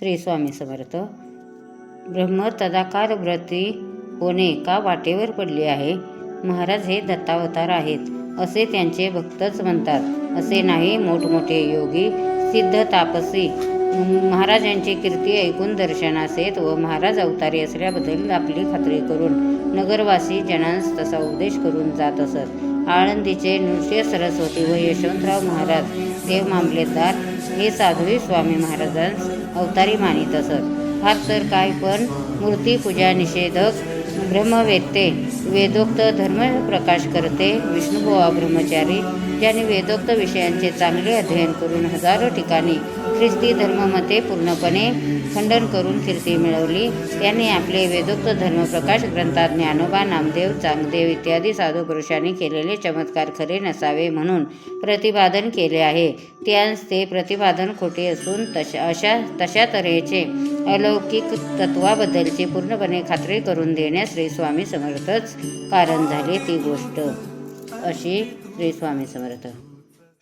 श्री स्वामी समर्थ. ब्रह्म तदाकार व्रती होणे का वाटेवर पडले आहे? महाराज हे दत्तावतार आहेत असे त्यांचे भक्तच म्हणतात. असे नाही, मोठमोठे योगी सिद्ध तापसी महाराजांची कीर्ती ऐकून दर्शनास येत व महाराज अवतारी असल्याबद्दल आपली खात्री करून नगरवासी जनांस तसा उपदेश करून जात असत. आळंदीचे नृसिंह सरस्वती व यशवंतराव महाराज देव मामलेदार हे साधूही स्वामी महाराजांस अवतारी मानित असत. फार तर काय, पण मूर्तिपूजा निषेधक, ब्रह्मवेत्ते, वेदोक्त धर्म प्रकाश करते विष्णुबुवा ब्रह्मचारी, ज्यांनी वेदोक्त विषयांचे चांगले अध्ययन करून हजारो ठिकाणी ख्रिस्ती धर्ममते पूर्णपणे खंडन करून कीर्ती मिळवली, त्यांनी आपले वेदोक्त धर्मप्रकाश ग्रंथात ज्ञानोबा, नामदेव, चांगदेव इत्यादी साधू पुरुषांनी केलेले चमत्कार खरे नसावे म्हणून प्रतिपादन केले आहे. त्यांस ते प्रतिपादन खोटे असून तशा तऱ्हेचे अलौकिक तत्वाबद्दलची पूर्णपणे खात्री करून देण्यास श्री स्वामी समर्थच कारण झाले ती गोष्ट. अशी श्री स्वामी समर्थ.